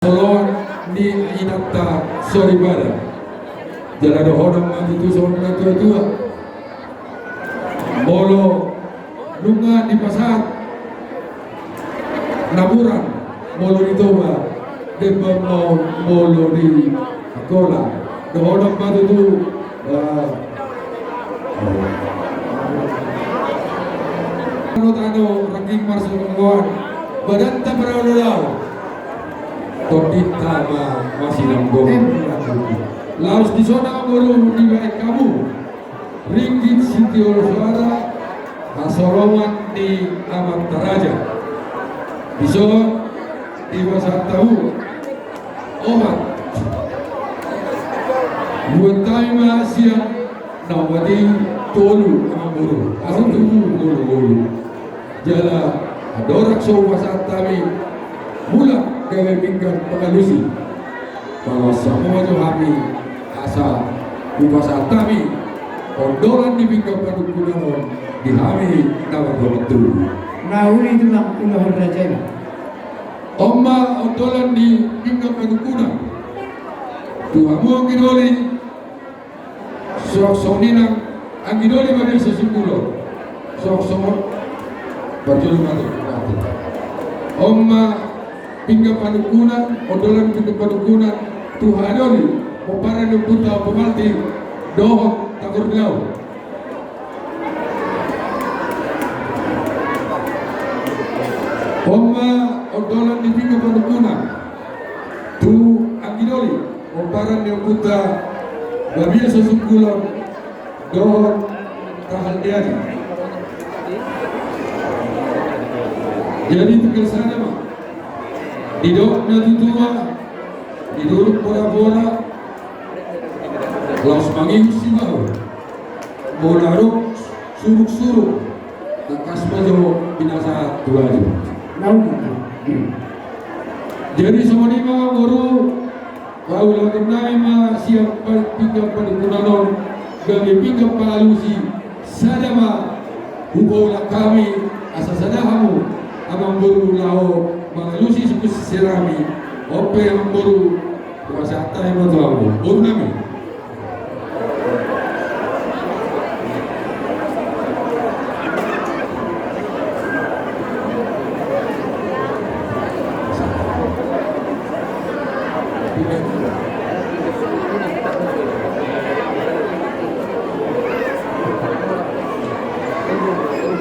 Solon ni inata soribara jala dohodong matutu sona tua bolo lunga di pasar naburan bolo di toba deba mau bolo di kola dohodong matutu ano ranking marso kongguan badan tak berawal Todita masih nambong Laos di zona ngurung di baik kamu Ringgit Siti Oloswara Hasolongan di Amat Taraja Bison di Pasar Tahu Omat Buatai Malaysia Nawadi Tolu Amuru Asu Tuhu Gulu Jala Adorak So Pasar Tami Mula gawe pinggan pengalusi bahwa semua kami asa upasa kami ondolan di pinggan padukunan di kami nawar betul Nauli itu lah ulah raja. Omma ondolan di pinggan padukunan Tuhamu angidoli sok ninang angidoli babil sesunggulo sok berjulung mati Omma pingga padukunan, odolan pingga padukunan, Tuhanoni, peparan yang putar pemalti, dohok takur belau. Oma odolan di pingga padukunan, tu angidoli, peparan yang putar, babia sesunggulan, dohok tahal diani. Jadi tinggal sana mah. Didok na tutua, diduruk bola-bola, laos manging sibaw, bolaruk, suruk-suruk, takas majo binasa tuaju. Jadi semua ni mah guru, paulah kenai mah siap pinggang padukunanon, kami pinggang palusi, sada mah hubola kami asa sada hamu, amang guru lao. Mengalusi suku serami, ope yang baru kuasa tay motor, baru nami.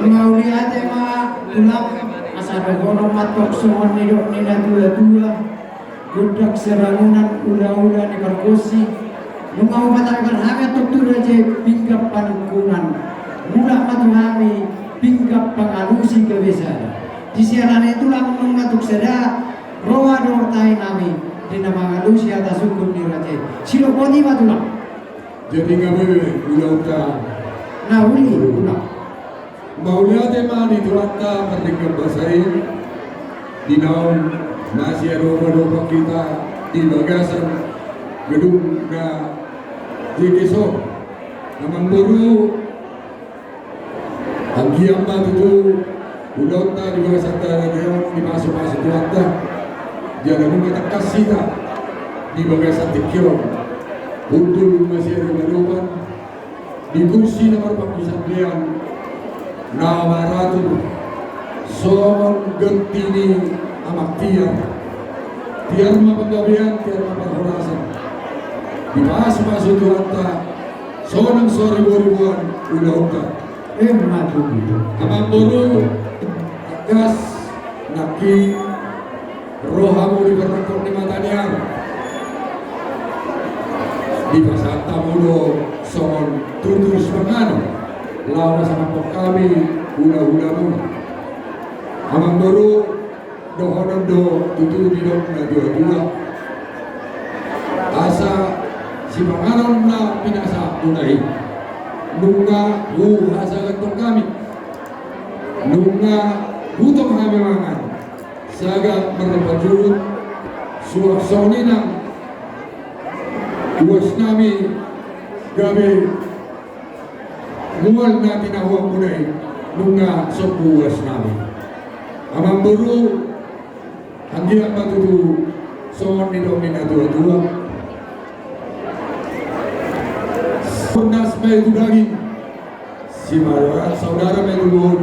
Mau lihat emang tulak asal gono matok semua nidok nina dua budak serangunan udah negarkosi mengau matakan hame tuktur aja pinggap padukunan mula matu hami pinggap pangalusi kebesar di siaran itulah mengatuk seda roa dortai nami di nama ngalusi atas hukum di raja silo kodi matulah Jadi ngawe udah nah uli ulah Maulia tema di Turata Merdeka Basai di naum masih ada kita di bagasan gedung na Jikiso namang buru ang giyamba tutu udota di bagasan tayo di masuk Turata jadi mata kasita di bagasan Tikiro untuk masih ada maluman di kursi nomor 49 Nawaratu Somon gentini amak tiar ma penggabian tiar ma penghormasan dibahas masuk Tuhan sonang sore ribuan udah udah matu gitu amak buru tegas naki rohamu diberkot di matanian di pasar tamudo son tutus mengano lawan sama kami udah amang baru dohonan do tutu bidok na dua asa si pangaron na pinasa tunai nunga hasa gantong kami nunga hutong hamemangan saga merpajurut suak sauninang uwas nami gabi mual na tinawag munay nunga sopuwas namin. Amang buru, hanggang matutu Soon ni domina dua-dua. Punas may daging si saudara may luluhod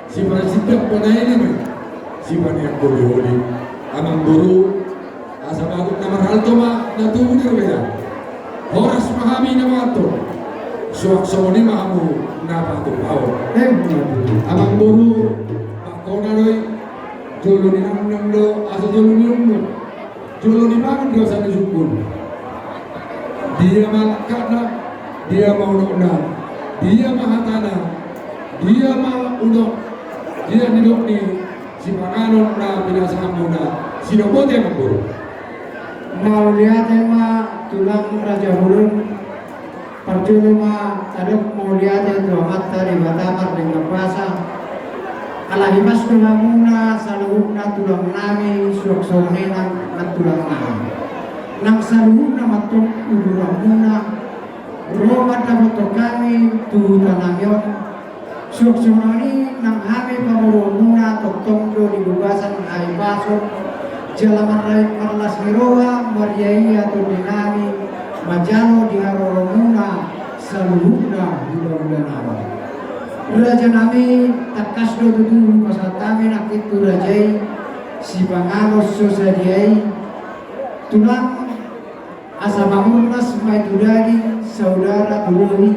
si Presidente Panayin may si Panayang Kulihuli amang guru asa bagot na maralto natubo ni Rubeda oras mahami na mato suwak-suwa ni mahamu napatupaw amang guru makona doy jolo ni nang do asa jolo ni umno jolo ni bangun do sa nisukun dia malakana dia mauna dia mahatana dia mauna dia nidok ni si panganon na binasa muna sinobote mamburu mau lihat tulang Raja Hulun percuma tadok mau lihat dua mata di Batamar dengan bahasa alahimas tulang muna saluhna tulang nami suak-suakne nang tulang nami nang saluhna matong udulang muna Roma dapat kami tu tanahyon suksumani nang hami pamuru muna totong do di gugasan ay pasok jalaman rai marlas miroha mariai atau dinami majano di haroro muna saluhna bulan awa raja nami takas do tutu pasatami nakit tu rajai si pangalos sosadiai tulang asa bangunas mai tudadi saudara Tulohi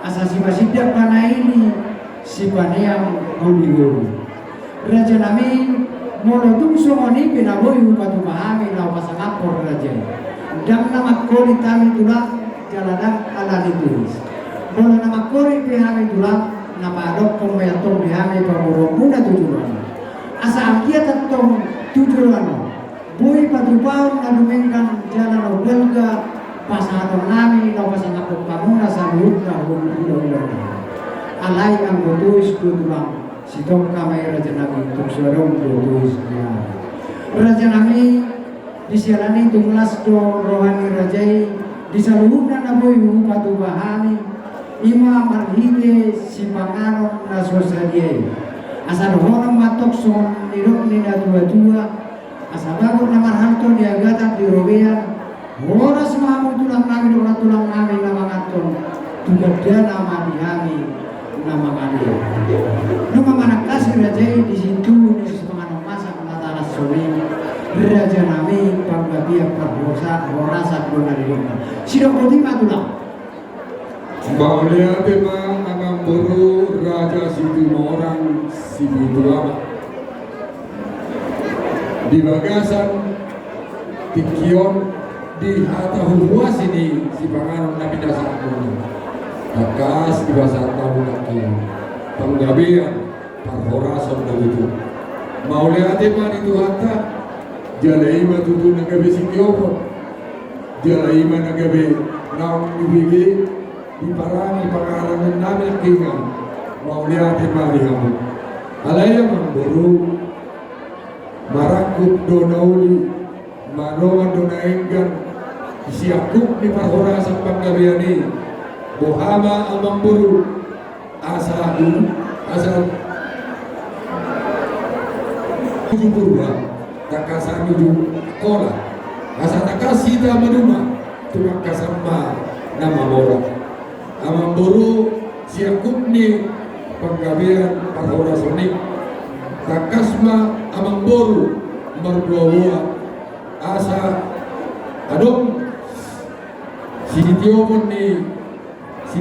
asasi masjid Panaini si Paneang Guli Raja nami monotung somoni pinaboy upatu pahami na pasangapor raja dam nama kori tami tulang jalanan ala ditulis bola nama kori pihami tulang napadok pemayatong pihami pamurong muna tujuan asa akia tatong tujuan boy patupang nadumingkan jalan obelga pasangan nami na pasangapot pamuna sa loob na hulong alay ang butuis tutulang sitong kamay raja nami tuksurong butuis niya raja nami disialani tunglas do rohani rajai disaluhun na naboy upatubahani ima marhite si panganon na sosadiay asa rohonong matok son nirok nina dua-dua asa bago na marhanto diagatan di robean oras mamu tulang nami doa tulang nami nama ngaton tugadya nama dihami nama kali nama mana kasih rajai di situ di setengah masa penataran sore raja nami panggabiak perbosa orasa dona di rumah sidok kotima tulang Baulia tema angang boru raja situ orang situ lama di bagasan tikion di hata huwa sini si panganon nabi dasar kuno akas di bahasa tahu lagi penggabian parhorason begitu mau lihat iman itu hata jalai ma tutu nagabe sikiopo jalai ma nagabe naong ibigi di parani pangalan nabi kingan mau lihat iman dihamu alaya memburu marakut donauli manoman donaenggan siapuk di parhorasan panggabiani bohama amang buru asa purba takasan menuju kola asa takasita menuma tumak kasamba nama mora amang buru siapuk ni panggabian parhorasan takasma amang buru merbuah asa adong si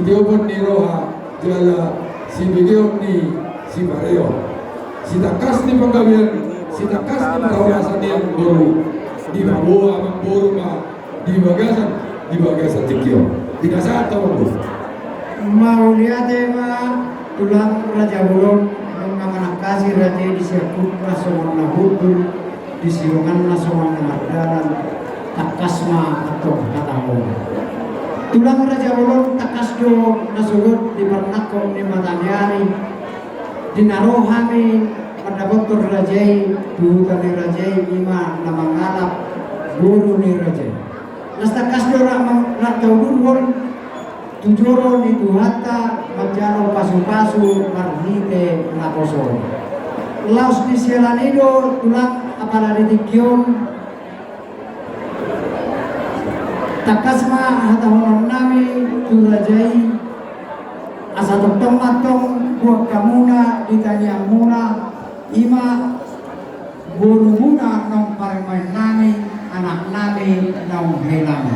Tiopon ni roha jala si bigeon ni si bareo si takas ni panggabian si takas ni kawasan yang baru di bawah amang buru ma di bagasan tikio tidak satu mau lihat tulang Raja Hulun mengamanah kasih raja di siapuk nasional nahudul di sirongan nasional mardalan takasma atau katamu tulang Raja Hulun takasdo nasugut di pernako ni matanyari dinarohami pada botor rajai duhutan ni rajai ima nama ngalap guru ni rajai nas takasdo rakau durwon tujoro ni duhata majaro pasu-pasu marhite nakoso laos di selanido tulang apalagi dikion takasma hatahonon nami turajai asa tong matong buat kamuna ditanya muna ima guru muna nong paremain nami anak nami nong helang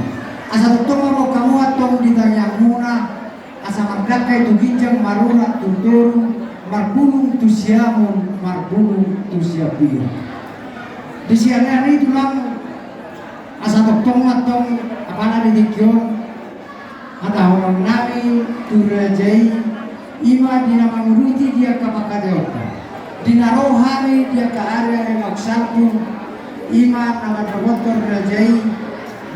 asa tong mo kamu atong ditanya muna asa mardakai tu ginjang maruna tunturu marbulung tu siamun marbulung tu siapir di siang ini tulang asa tong matong apana didikyon ada orang nami turajai ima dina manguruti dia kapakadeota dina rohani dia ke area yang maksapun ima nama bermotor rajai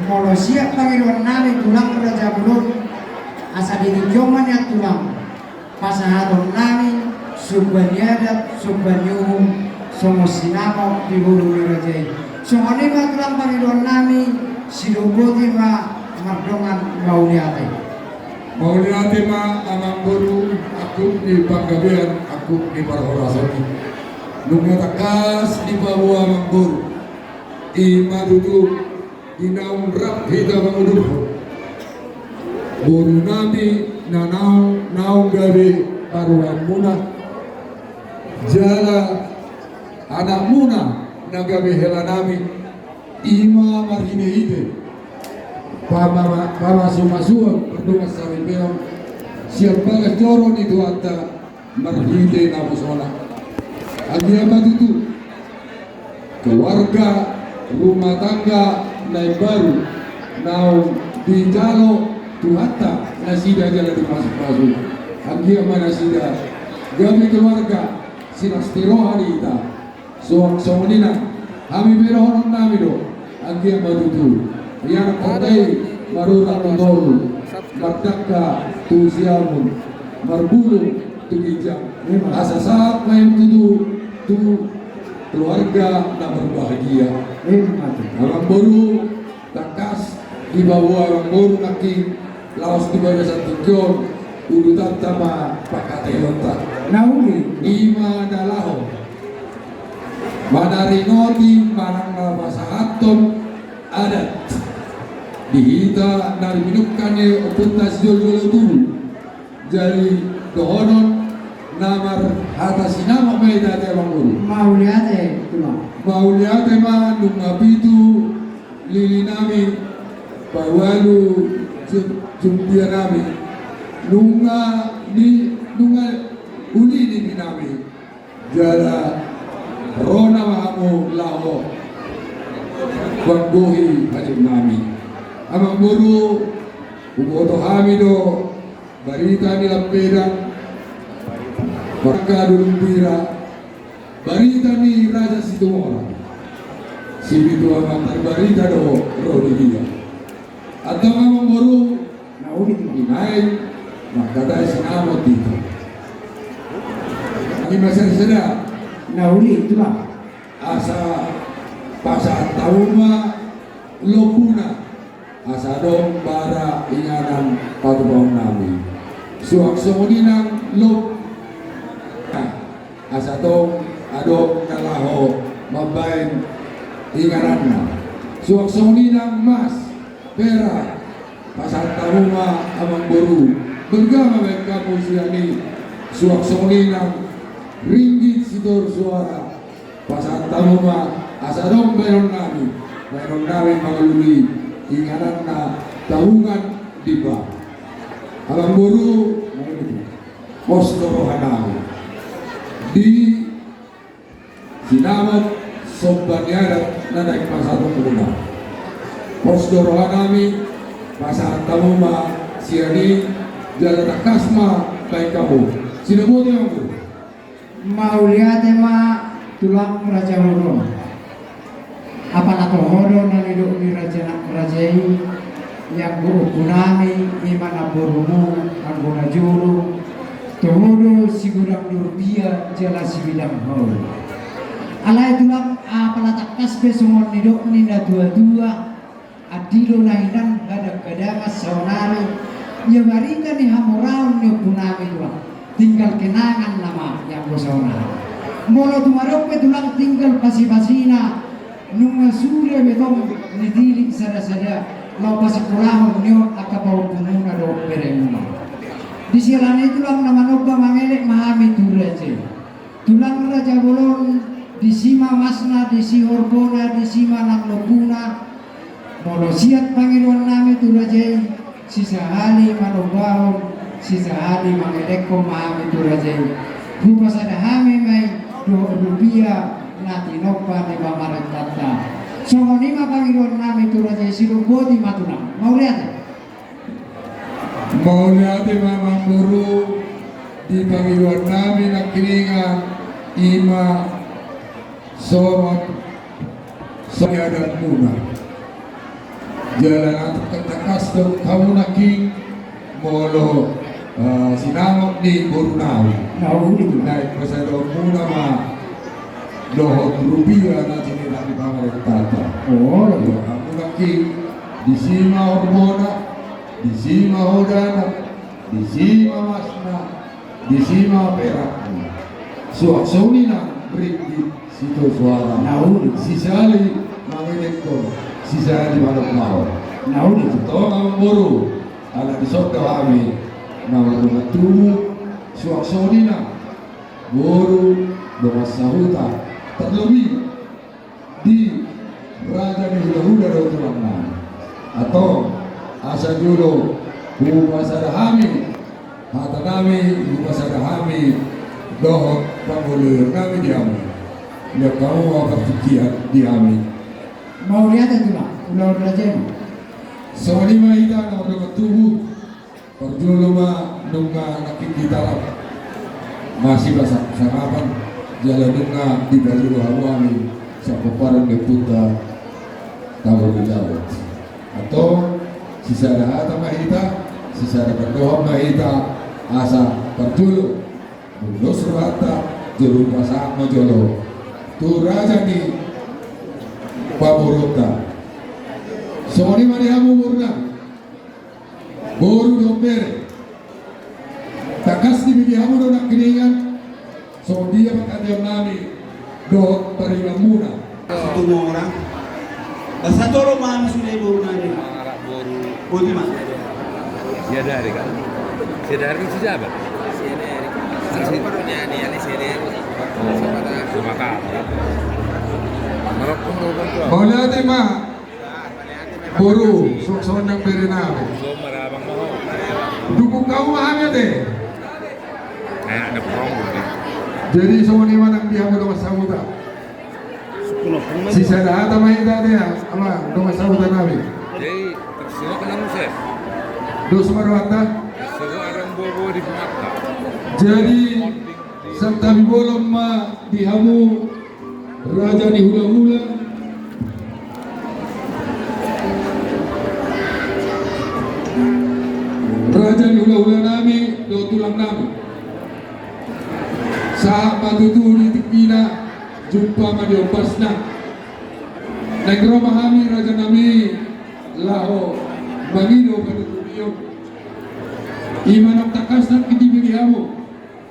molo siap pangiruan nami tulang raja belum asa didikyoman ya tulang pasahadon nami subbaniadat subbanyuhum somo sinamo di bulu rajai somoni ma tulang pangiruan nami sidoboti ma mardongan mauliate ma amang guru aku di panggabean aku di parhorasoni nunggu takas di bawah amang guru ima duduk inaung rap hita manguduh guru nami na naung gawe paruan muna jala anak muna na gawe hela nami ima marhine ide Pama sumasuan berdua sawi beom siap bagas joron itu anta marhide na musona agiamat itu keluarga rumah tangga naik baru nau di jalo tuhata nasida jalan dimasuk-masuk agiamat nasida kami keluarga sinastirohani ita somonina kami berohonon nami do agiamat itu yang kotai marura tondolu mardaka tu siamun marbulu tu ginjang asa saat main tu keluarga na berbahagia orang baru takas di bawah orang baru naki laos di bawah satu kion udutan sama pakate lonta nauli ima dalaho manaringoti manang na masahaton adat dihita dari minumkannya opuntas jol-jol dulu jadi dohonon namar atas nama meda tewang guru mauliate ma nungapitu lili nami pawalu jumpia nami nunga uli ni nami jala rona mahamu laho wanggohi hajim nami amang guru ugoto hamido barita ni lampedang marka durumbira barita ni raja situmora sibitu amang barita do rodi dia atau amang guru nauli inain makadai sinamot dito ini masih sedang nauli itulah asa pasal tauma lopuna asa dong bara inganan patubong nami suak somoninang lop asa dong adong kalaho mabain inganan suak somoninang mas pera pasal tauma amang boru bergama baik kamu siani suak somoninang ringgit sidor suara pasal tauma asa dong bayron nami mengalami inganan na tahungan di bawah alam buru pos rohanawi di sinamat sobbaniadat na naik pasal pemuna pos rohanawi pasal tamuma siani jalan kasma baik kamu sinabuti aku mauliate ma tulang raja horo apa nato horo na nidok ni raja rajai yang guru kunami imana borumu anggona juru tohodo sigurang rupiah jelas bidang horo alai tulang apa latak kasbe sumon nidok ni na dua-dua adilo nainan gadang-gadang saunari ya barikan ni hamurau ni kunami tulang tinggal kenangan nama yang saunari molo tumarok tulang tinggal pasi-pasina nunga surya betong nidili sada-sada lau pasikulahon niyo akapau kumuna do beremuna. Di silan itu lang naman oba mangelek mahami turaje. Tulang raja bolon di sima masna di si horbona di sima naklopuna. Molo siat Panginoon nami turaje sisa hali manobahon sisa hali mangeleko mahami turaje. Buka sada hami mai do rubia nati nopa di bamaran tata. So nima Panginoon nami turaje silo bodi matuna. Mau lihat? Mau lihat Mama Guru di Panginoon namin na kiningan ima somot sayadan muna. Jalan atas katakas daw kamu naking molo sinamok ni Burunawi. Nahuli Naik pasado muna ma dohot rupiah na sinila di pamaretata. Oh, Kamu naking di sima hormona, di sima hodana, di sima masna, di sima perakku. Suaksoni na berikut situ suara. Nahuli. Sisali mangineko, sisali manok mau. nahuli. Toh kamu buru, ala disok kami, nama rumah tubuh, suaksoni na buru doa sahuta terlebih di Raja di hula-hula do tulang nami atau asa judo pasada hami hata nami pasada hami doh pangulur kami diami ya kamu apa pikiran diami Mau lihat itu lah, ular raja. sewani mahita na rumah tubuh perjulo ma nunga nakikita lang masih basa sarapan jalan nunga di baju hawami sa paparan de puta tawag jawab atau sisa hata mahita sisa berdoa mahita asa perjulo Dos rata jolo pasang jolo tu raja ni paborota sewani manihamu murna boru dombere takas di bidihamu do nak kiningan so dia pakadem nami do parimamuna Satu orang. Basta tolo mami sudah ibu nani. Bodi mah. Dia dari kan? Dia dari siapa? Boleh ate ma boru sok nang bere nami dukung kau mahami ate Ada perong jadi sewani manang dihamu do masamuta sisa hata mahita dia ama do masamuta nami Jadi semua kena musik. do sumarwata Semua orang bobo di Pemata. jadi sampai bolong ma dihamu raja di hula-hula raja di hula-hula nami do tulang nami saat matutuli tikina jumpa ma di opasna negro mahami raja nami laho mangino patutulio imanam takasan kidibirihamu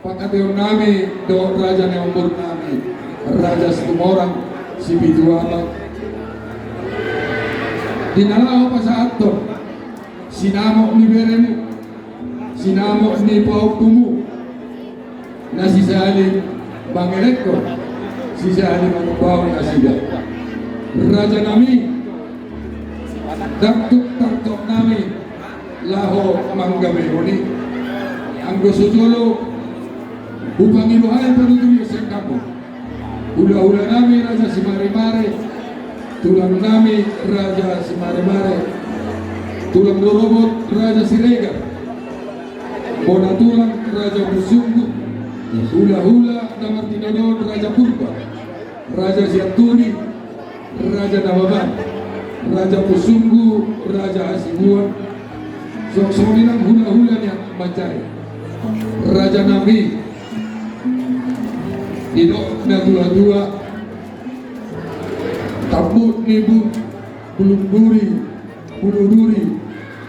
pakateo nami do raja ne umbur nami raja setumorang si bituama dinalaho pa sa ato sinamo ni beremu sinamo ni paukumu na sisali bangeleko sisali manubaw na sida raja nami daktuk nami laho manggameroni ang gusujolo upang iluhay panutuloy sa kampo hula-hula nami raja si Mare-Mare tulang nami raja si Mare-Mare tulang dorobot raja si Rega bona tulang raja Busunggu hula-hula na Martinodon raja Purba raja si Anturi raja Nawaban raja Busunggu raja Asibuan sok-sok nilang hula-hula niya Macay raja nami ino na dua-dua tabut nibu bulu duri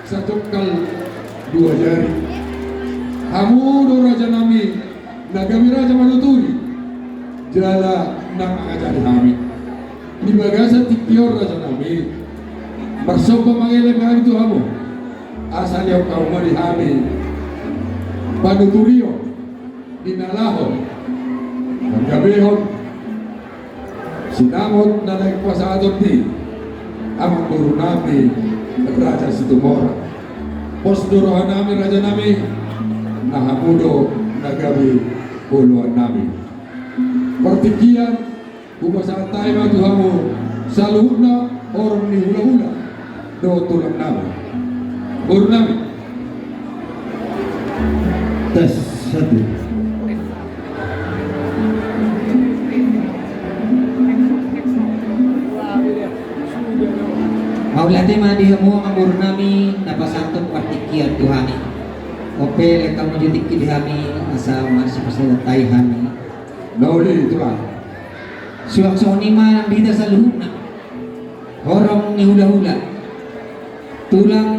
satu kal dua jari hamudo raja nami nagami raja manuturi jala nang ajari nami di bagasa tikior raja nami Bersoko mengiling kami Tuhanmu, asalnya kau merihami panuturio, inalahon, nagabihon, sinamot na nagpasadot ni amang guru nami Raja Situmora. Posdurohan nami Raja nami, nahamudo nagabi puluhan nami. Pertikian Bukasan tayo mga Tuhanmu sa luhod na orang ni hula-hula do tulang namin. Guru namin. Tes 1. Maulate madihamu ang guru nami napasantong partikian Tuhani. Ope lekang majutik kidihami asa masih pasayatay hami. Nauli tulang. Suwak-suwak ma bida sa luhod na. Horong ni hula-hula. Tulang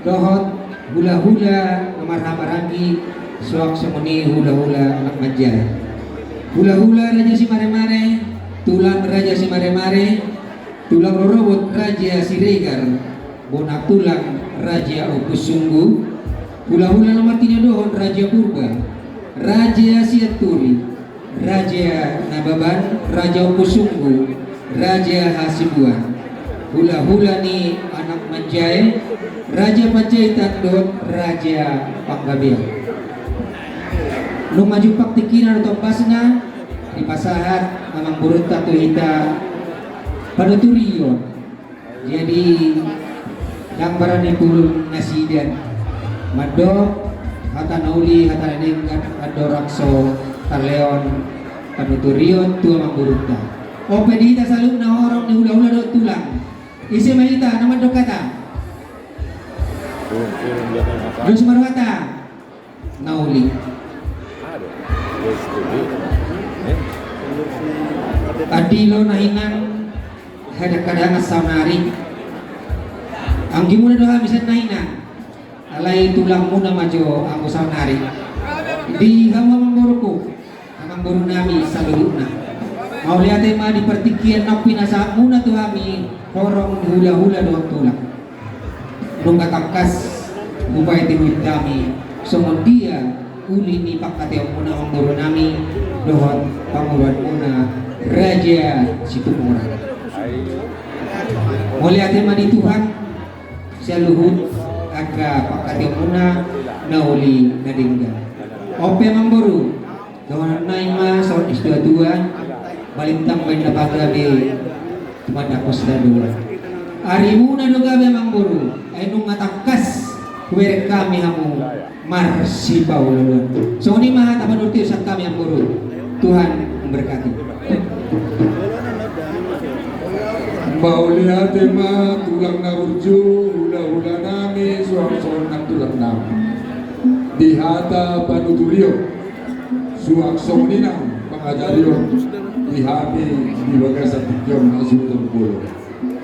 dohot hula-hula marhamaragi suwak-suwak ni hula-hula anak majay. Hula-hula raja si mare-mare, tulang raja si mare-mare, tulang robot raja si regar, bonak tulang raja opus sungguh, hula-hula nomor 3 dohon raja purba, raja siaturi, raja nababan, raja opus sungguh, raja hasibuan. Hula-hula ni anak manjai, raja panjaitan dot raja panggabian. Nung maju paktikinan atau pasna di pasahat amang burut tatu hita panuturio. Jadi gambaran itu nasidan madok hata nauli hata nengat adorakso tarleon panuturio tu amang burut ta. Ope di hita salung na orang ni hula-hula dot tulang. Isi mahita nama dok kata. Terus marwata nauli. Adilo nahingan kadang-kadang saunari. Ang gimuna doha bisa nahingan. Alay tulang muna majo ang saunari. Di hawa mangguruku, amang guru nami sa luluna. Mau lihat tema di pertikian nak pinasa muna tu kami horong hula-hula doang tulang. Nung katangkas upaya tiwid kami semua dia uli ni pakateo muna ang guru nami dohon panguruan muna Raja Situmora. Mulai tema di Tuhan siya luhud aga pakateo muna nauli nadingga. Ope mangguru dohon naima soal isdua-dua balintang bain nabaga di tumadakos na dua. Ari muna doga memang guru ay nung matangkas kuwer kami hamu marsipaw lulun. So ni maha tapanurti sa kami ang guru. Tuhan memberkati. Mau lihat tema tulang na urju hula-hula nami suang-suang ng tulang nami. Dihata panuturio suang-suang ninang pangajaryo dihami di bagas sa tikyong na sultan pulo.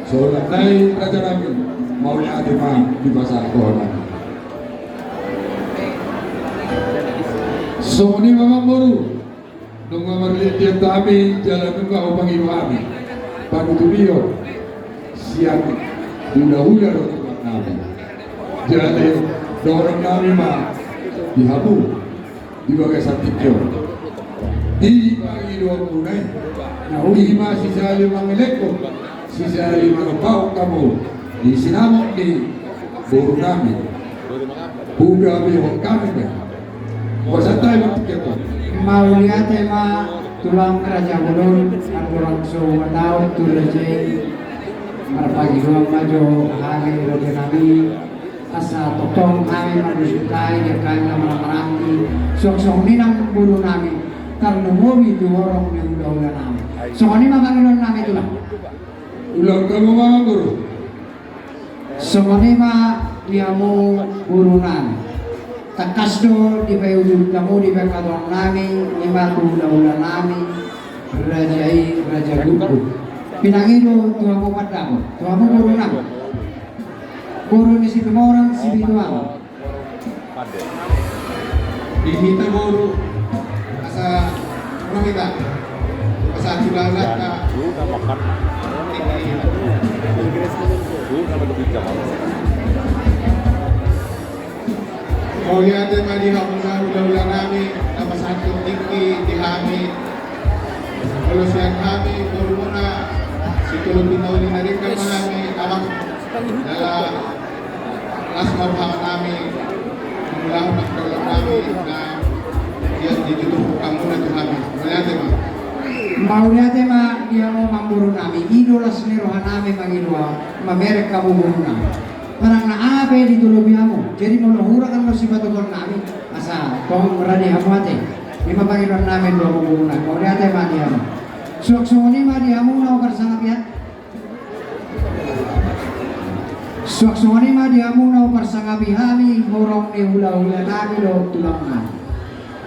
So lanay raja namin mau lihat tema di pasar kohanan. So ni mamang guru nung mamarlitiyan kami jalan nung upang iwami panuturio siang hula-hula rotulang namin jadi dorong namin ma dihabu di bagai satikyo di pangidong unay di masisa limang eleko sisa limang pao kamu di sinamok di guru namin buga bihong kami ba Wasan tayo magtikito. Maulia tema tulang raja gulun ang kurang so matao tulajay marapagi ruang majo hari raja nami asa totong kami manusutay ya kami na maramarangki sok-sok ninang guru nami karena mobi itu orang yang udah nami so ini makanginon nami tulang Ulang kamu mga guru. so ini dia mau guru nami takas do di payudul kamu di pekadong nami lima hula-hula nami raja gugu pinangido tuwa mo matamo tuwa mo guru nami guru ni si orang si bituang Dihita guru asa orang kita asa tulalat ka Mauliate madihamuna ula-ula nami nama satu tinggi dihami kelusian kami berumuna situlun binauli naringkan kami amang dalam asmar hama nami mulah makdalam nami na dia ditutup kamu na kami mauliate ma Mauliate ma dia mau mamburu nami idola senirohan nami mangilwa mamerek kabuburu nami parang naabe di tulubihamu jadi meluhura kan lo sibatukon nami asa tong meradi hamu ate lima pangilan nami dua buburu nami Mauliate ma dia ma suaksoni ma dia mu na karsanga piat suaksoni ma dia mu na karsanga bihami horong ni hula-hula nami lo tulang nami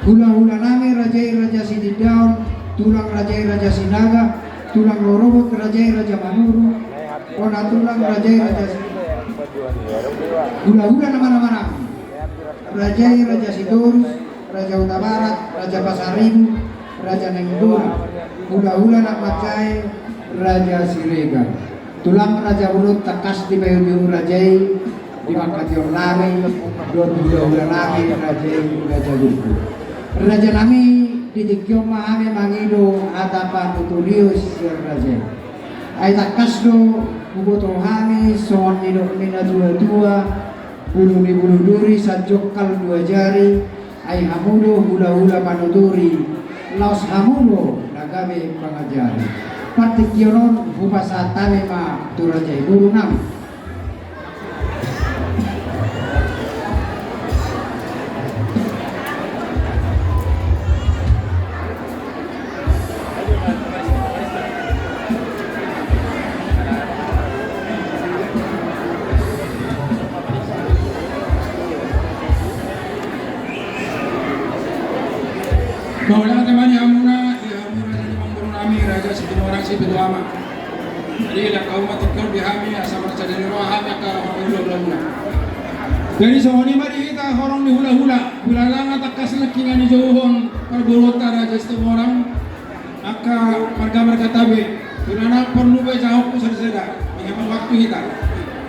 hula-hula nami raja Siti Daun tulang raja Sinaga tulang lorobot raja Manuru ona tulang raja hula-hula nama-nama raja Sidorus raja Huta Barat raja Pasaribu raja Nengdura hula-hula nak macai raja Siregar tulang raja Ulut takas di bayu rajai di Makation nami dua hula-hula nami raja Gurku raja nami didikyong mahami mangido atapan utulius raja ay takas do bubuto hami son nidok nina dua bulu ni bulu duri sajokal dua jari ay hamudo hula-hula panuturi laos hamudo nagabe pangajari patikyonon hupasatame ma turajay guru nami Mauliate madihamuna dihamuna jadi mamburu nami raja Siti Morang si Betuama jadi ilang kaum matikor bihami asa marca dari rohami ka hula-hula jadi sohoni mari kita horong di hula-hula hulalanga takas nakingan ni johon perbolota raja Siti Morang aka marga tabe tunana perlu be jauh ku seda mengamal waktu kita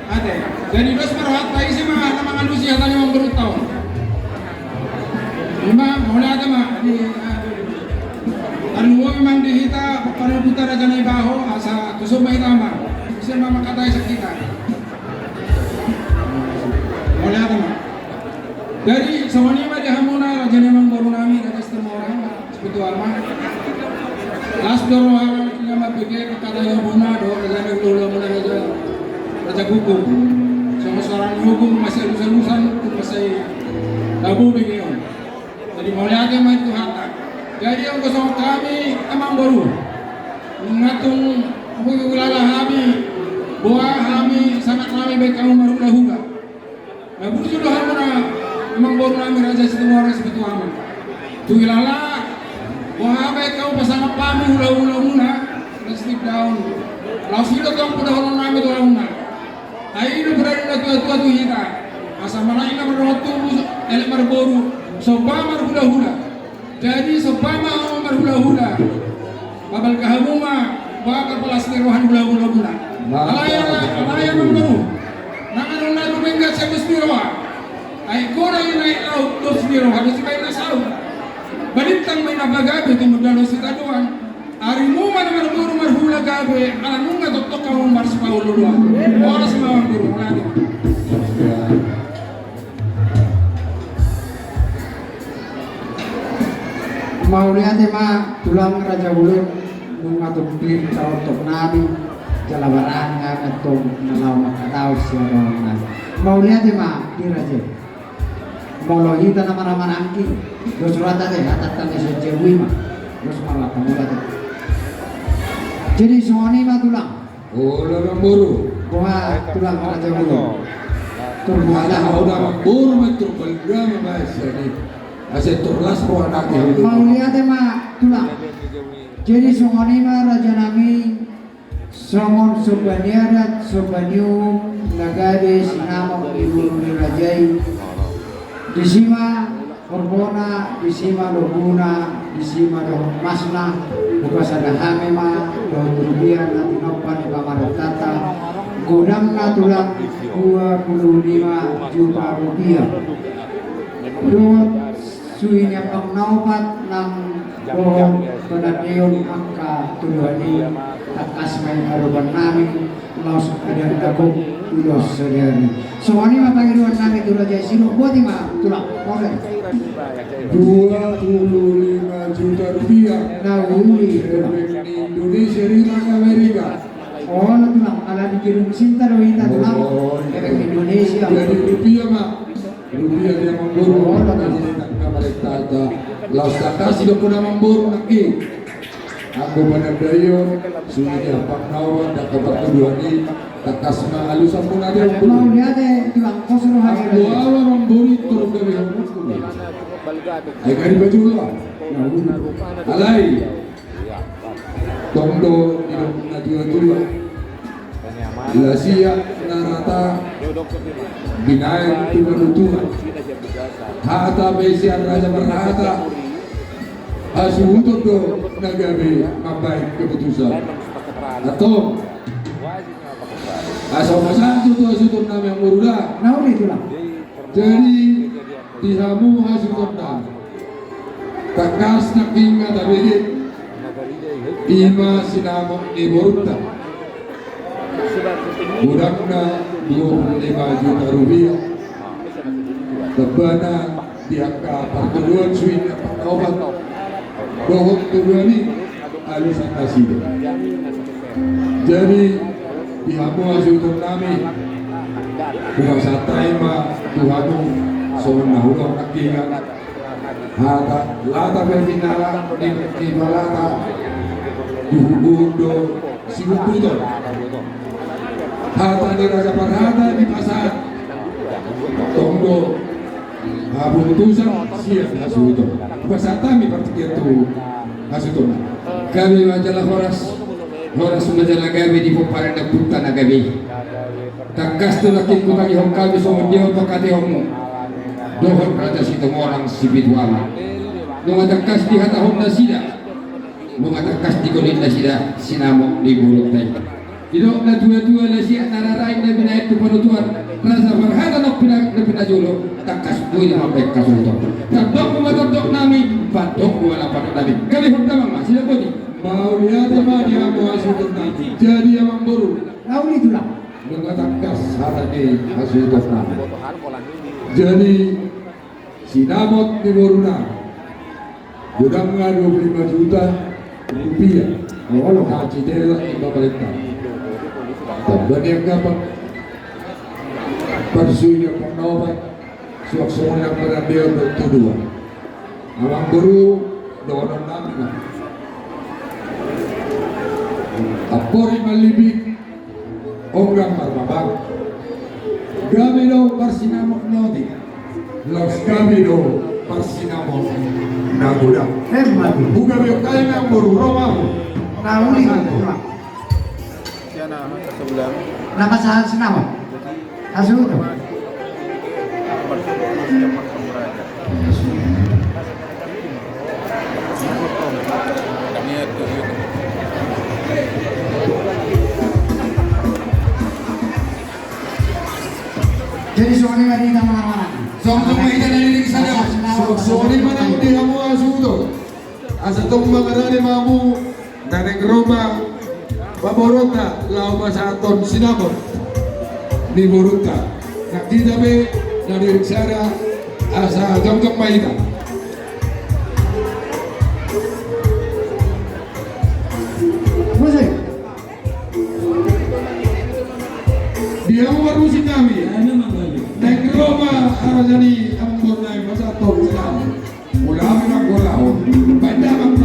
ate jadi dos marhat pai si mah nama manusia tani wong berutau lima Mauliate ma di anu memang dihita pada putar raja nai baho asa tusuk mai tambah bisa mama katai sakita Mauliate ma dari sawani ma dihamuna raja memang baru nami raja Siti Morang spiritual ma las doro hara nama bege kata yang buna do raja dulu mula raja hukum sama seorang hukum masih lusan masih tabu bege jadi Mauliate ma itu hata jadi yang kosong kami emang baru ngatung hulala hami boa hami sangat kami baik kamu baru dahulu nah buru sudah hamuna emang baru kami raja Siti Morang seperti aman tuh hilala boa baik kamu pasangan kami hula-hula muna Siti Daun laos itu kamu pada orang kami tuh muna ayo berada di tua-tua tuh kita asa mana ina berrotu elek marboru soba marhula-hula jadi sopama marhula-hula babal kahamuma bakal pelas nirohan hula-hula muna alaya membaru nangan nuna rumengga sebes niroha ay kora inay laut dos niroha habis kayo nasaw balintang may nabagabi tumudalo si taduan ari mo man marmuru marhula gabi ala nunga totok ka mong mars paululuan oras mawang guru mulati Mauliate ma tulang raja ulun nung atong pin sa otok nami jalawaran nga atong nalaw makataw siya rong nami Mauliate ma di raja maulohita na maramanangki dos rata de hatatan ni sa jewi ma dos malaka mulate jadi soani ma tulang mamburu buha tulang raja ulun ada mamburu metro balgrama bahasa ni Asyik turlas po anak Mauliate ma tulang jadi soani ma raja nami somon subaniadat subanium nagade sinamang ibu ni rajai disima korbona disima loguna disima dohon masna buka sadahame ma dohon rubian atinopan kamaratata Gudangna tulang 25 juta rupiah. Dot suinya pengnaupat ng pohon penadion angka tuduhani takas may aruban namin laos adan dagog tulos saudari. So ani mapangiruan namin tulah jay sino buat ma tulah. Oke. 25 juta rupiah Nauli di Indonesia Rima Amerika. oh tulah ala dikirim Sinta Dawita tulah efek Indonesia. Jadi rupiah mah rupiah dia memburu kasih nak mereka ada laos kata sudah pernah memburu lagi. Aku menadayo sudah pangnawan dan kabar kedua ini takas ma alusan pun ada Mau memburu. lihat tulah kosong Aku hari. awal memburu turun dari hukum. Ay kari baju lah. Alay. Tondo idong nadua-dua. Lasia narata binayan tumanutuhan. Hata besian raja berhata. Asuhutun do nagabi mambaik keputusan. Atau asal masan tu asutun nama yang murulah. Nauli tulah. Jadi dihamu asutun nama. Takas nak ingat abigit. Ima sinamok ni Borutta. Budakna 25 juta rupiah. Tebana diangka pertuduhan suina pangkawan. Dohok tuduhani alusan nasida. Jadi dihamu asutun nami. Bukan satai ma Tuhanu sona hulong nakingan. Hata lata berminara di malata Duhubundo Sibukuto. Hata di Raja Parhata di pasar Tondo Habuntusan siap Hasuto. Pasatami partikir tu Hasuto. Kami majalah Horas majalah kami di Poparan dan Punta Nagabi. Takas tu laki ku bagi hong kami so dia pakati hong dohon raja situ orang sibitual. Mengatakas di hata hong nasida. Mengatakas di kolin nasida sinamok di mulut tay. Idok na dua-dua nasihat nararain na binayat tu panutuan. Rasa berhata nok pinajulo. Takas buhay na mabek kasuntok. Tadok kumatadok nami. Padok kumalapad nami. Kali hong damang ma. Sila po di. Mau lihat ma dia mau asutun nami. Jadi yang memburu. Nauli tulah. Mengatakas hata ni asutun nami. Jadi sinamot di Boruna. Gudangnya 25 juta rupiah. Kalau haji dela di pemerintah. Dan yang dapat persunya penawat suak-suak yang berada bertuduhan. Awang guru doron namin na. Apori malibig orang marbabag. Gamino parsinamok nodi. Los gamino parsinamok nagudang. Hebat. Bukan yung kaya nga guru Roma. Nauli tulah. Nakasahan sinama. Asuto. Jadi soalnya tadi kita mana-mana. Song-song may nalilig sa Diyos. Song-song man ang di mo asuto. Asa itong mga nani mamu Naneng Roma Baborota lao masaton sinamot ni Borota. Nakita me nariksara asa jam-jam maita. Musik. Dia warusin kami. Neng Roma arajani ang murnay masaton sinamot. Mula memang golao. Banda